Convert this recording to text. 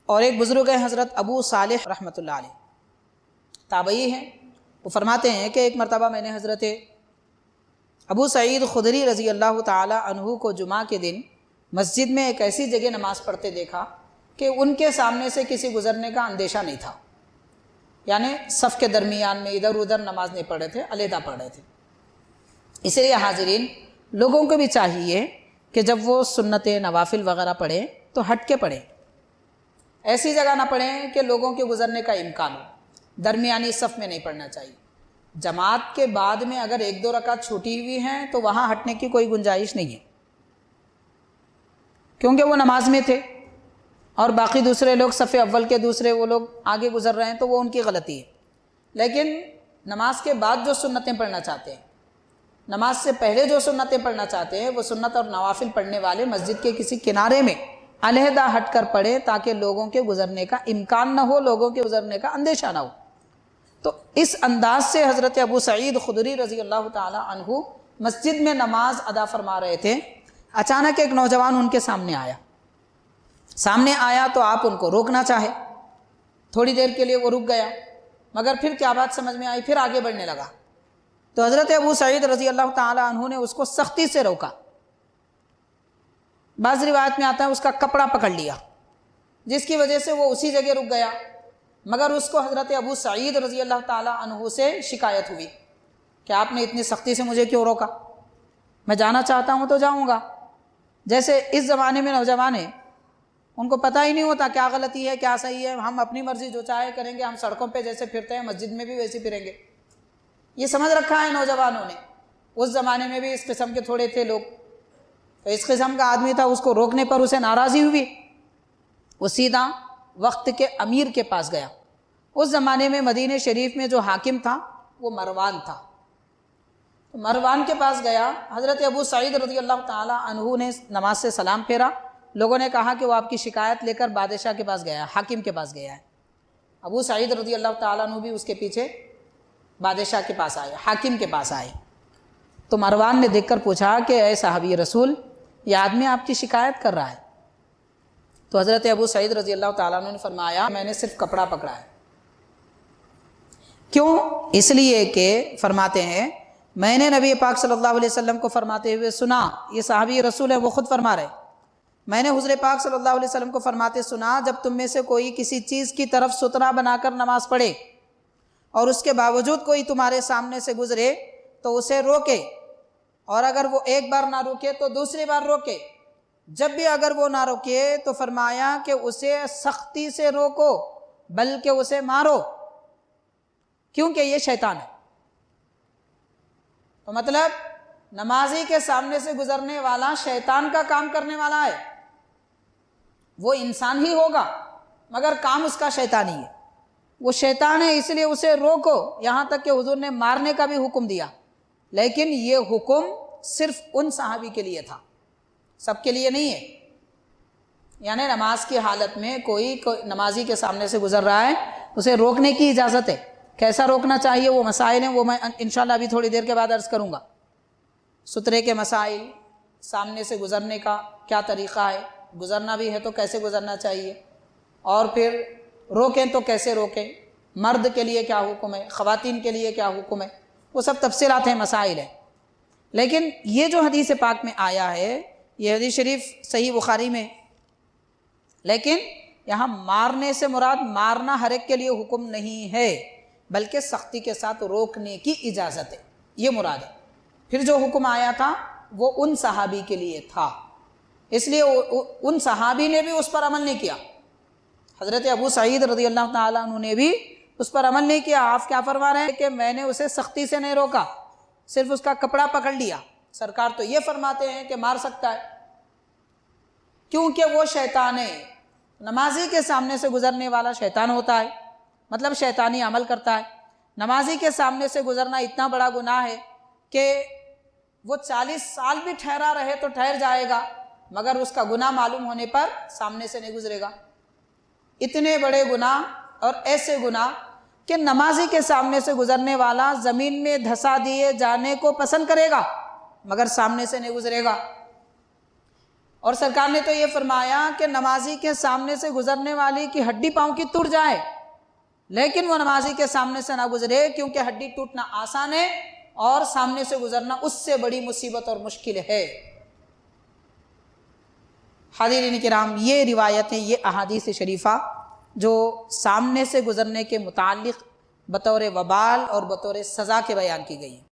اور ایک بزرگ ہیں حضرت ابو صالح رحمۃ اللہ علیہ، تابعی ہیں، وہ فرماتے ہیں کہ ایک مرتبہ میں نے حضرت ابو سعید خدری رضی اللہ تعالی عنہ کو جمعہ کے دن مسجد میں ایک ایسی جگہ نماز پڑھتے دیکھا کہ ان کے سامنے سے کسی گزرنے کا اندیشہ نہیں تھا، یعنی صف کے درمیان میں ادھر ادھر نماز نہیں پڑھ رہے تھے، علیحدہ پڑھ رہے تھے۔ اس لیے حاضرین، لوگوں کو بھی چاہیے کہ جب وہ سنتیں نوافل وغیرہ پڑھیں تو ہٹ کے پڑھیں، ایسی جگہ نہ پڑھیں کہ لوگوں کے گزرنے کا امکان ہو، درمیانی صف میں نہیں پڑھنا چاہیے۔ جماعت کے بعد میں اگر ایک دو رکعت چھوٹی ہوئی ہیں تو وہاں ہٹنے کی کوئی گنجائش نہیں ہے، کیونکہ وہ نماز میں تھے اور باقی دوسرے لوگ صف اول کے دوسرے وہ لوگ آگے گزر رہے ہیں تو وہ ان کی غلطی ہے۔ لیکن نماز کے بعد جو سنتیں پڑھنا چاہتے ہیں، نماز سے پہلے جو سنتیں پڑھنا چاہتے ہیں، وہ سنت اور نوافل پڑھنے والے مسجد کے کسی کنارے میں علیحدہ ہٹ کر پڑھیں تاکہ لوگوں کے گزرنے کا امکان نہ ہو، لوگوں کے گزرنے کا اندیشہ نہ ہو۔ تو اس انداز سے حضرت ابو سعید خدری رضی اللہ تعالی عنہ مسجد میں نماز ادا فرما رہے تھے۔ اچانک ایک نوجوان ان کے سامنے آیا تو آپ ان کو روکنا چاہے، تھوڑی دیر کے لیے وہ رک گیا، مگر پھر کیا بات سمجھ میں آئی، پھر آگے بڑھنے لگا۔ تو حضرت ابو سعید رضی اللہ تعالی عنہ نے اس کو سختی سے روکا، بعض روایت میں آتا ہے اس کا کپڑا پکڑ لیا، جس کی وجہ سے وہ اسی جگہ رک گیا، مگر اس کو حضرت ابو سعید رضی اللہ تعالی عنہ سے شکایت ہوئی کہ آپ نے اتنی سختی سے مجھے کیوں روکا، میں جانا چاہتا ہوں تو جاؤں گا۔ جیسے اس زمانے میں نوجوان ہیں، ان کو پتہ ہی نہیں ہوتا کیا غلطی ہے کیا صحیح ہے، ہم اپنی مرضی جو چاہے کریں گے، ہم سڑکوں پہ جیسے پھرتے ہیں مسجد میں بھی ویسے پھریں گے، یہ سمجھ رکھا ہے نوجوانوں نے۔ اس زمانے میں بھی اس قسم کے تھوڑے تھے لوگ، تو اس قسم کا آدمی تھا، اس کو روکنے پر اسے ناراضی ہوئی، وہ سیدھا وقت کے امیر کے پاس گیا۔ اس زمانے میں مدینہ شریف میں جو حاکم تھا وہ مروان تھا، تو مروان کے پاس گیا۔ حضرت ابو سعید رضی اللہ تعالی عنہ نے نماز سے سلام پھیرا، لوگوں نے کہا کہ وہ آپ کی شکایت لے کر بادشاہ کے پاس گیا ہے، حاکم کے پاس گیا ہے۔ ابو سعید رضی اللہ تعالیٰ عنہ بھی اس کے پیچھے بادشاہ کے پاس آئے، حاکم کے پاس آئے۔ تو مروان نے دیکھ کر پوچھا کہ اے صحابی رسول، یہ آدمی آپ کی شکایت کر رہا ہے۔ تو حضرت ابو سعید رضی اللہ تعالیٰ عنہ نے فرمایا میں نے صرف کپڑا پکڑا ہے۔ کیوں؟ اس لیے کہ فرماتے ہیں میں نے نبی پاک صلی اللہ علیہ وسلم کو فرماتے ہوئے سنا، یہ صحابی رسول ہے وہ خود فرما رہے، میں نے حضور پاک صلی اللہ علیہ وسلم کو فرماتے سنا جب تم میں سے کوئی کسی چیز کی طرف سترہ بنا کر نماز پڑھے اور اس کے باوجود کوئی تمہارے سامنے سے گزرے تو اسے روکے، اور اگر وہ ایک بار نہ روکے تو دوسری بار روکے، جب بھی اگر وہ نہ روکے تو فرمایا کہ اسے سختی سے روکو بلکہ اسے مارو، کیونکہ یہ شیطان ہے۔ تو مطلب نمازی کے سامنے سے گزرنے والا شیطان کا کام کرنے والا ہے، وہ انسان ہی ہوگا مگر کام اس کا شیطانی ہے، وہ شیطان ہے، اس لیے اسے روکو۔ یہاں تک کہ حضور نے مارنے کا بھی حکم دیا، لیکن یہ حکم صرف ان صحابی کے لیے تھا، سب کے لیے نہیں ہے۔ یعنی نماز کی حالت میں کوئی نمازی کے سامنے سے گزر رہا ہے، اسے روکنے کی اجازت ہے۔ کیسا روکنا چاہیے وہ مسائل ہیں، وہ میں انشاءاللہ ابھی تھوڑی دیر کے بعد عرض کروں گا۔ سترے کے مسائل، سامنے سے گزرنے کا کیا طریقہ ہے، گزرنا بھی ہے تو کیسے گزرنا چاہیے، اور پھر روکیں تو کیسے روکیں، مرد کے لیے کیا حکم ہے، خواتین کے لیے کیا حکم ہے، وہ سب تفصیلات ہیں، مسائل ہیں۔ لیکن یہ جو حدیث پاک میں آیا ہے، یہ حدیث شریف صحیح بخاری میں، لیکن یہاں مارنے سے مراد مارنا ہر ایک کے لیے حکم نہیں ہے، بلکہ سختی کے ساتھ روکنے کی اجازت ہے، یہ مراد ہے۔ پھر جو حکم آیا تھا وہ ان صحابی کے لیے تھا، اس لیے ان صحابی نے بھی اس پر عمل نہیں کیا، حضرت ابو سعید رضی اللہ تعالیٰ عنہ نے بھی اس پر عمل نہیں کیا۔ آپ کیا فرما رہے ہیں کہ میں نے اسے سختی سے نہیں روکا، صرف اس کا کپڑا پکڑ لیا۔ سرکار تو یہ فرماتے ہیں کہ مار سکتا ہے، کیونکہ وہ شیطان ہے، نمازی کے سامنے سے گزرنے والا شیطان ہوتا ہے، مطلب شیطانی عمل کرتا ہے۔ نمازی کے سامنے سے گزرنا اتنا بڑا گناہ ہے کہ وہ 40 سال بھی ٹھہرا رہے تو ٹھہر جائے گا، مگر اس کا گناہ معلوم ہونے پر سامنے سے نہیں گزرے گا۔ اتنے بڑے گناہ، اور ایسے گناہ کہ نمازی کے سامنے سے گزرنے والا زمین میں دھسا دیے جانے کو پسند کرے گا مگر سامنے سے نہیں گزرے گا۔ اور سرکار نے تو یہ فرمایا کہ نمازی کے سامنے سے گزرنے والی کی ہڈی پاؤں کی ٹوٹ جائے، لیکن وہ نمازی کے سامنے سے نہ گزرے، کیونکہ ہڈی ٹوٹنا آسان ہے اور سامنے سے گزرنا اس سے بڑی مصیبت اور مشکل ہے۔ حاضرین کرام، یہ روایتیں، یہ احادیث شریفہ جو سامنے سے گزرنے کے متعلق بطور وبال اور بطور سزا کے بیان کی گئی ہیں،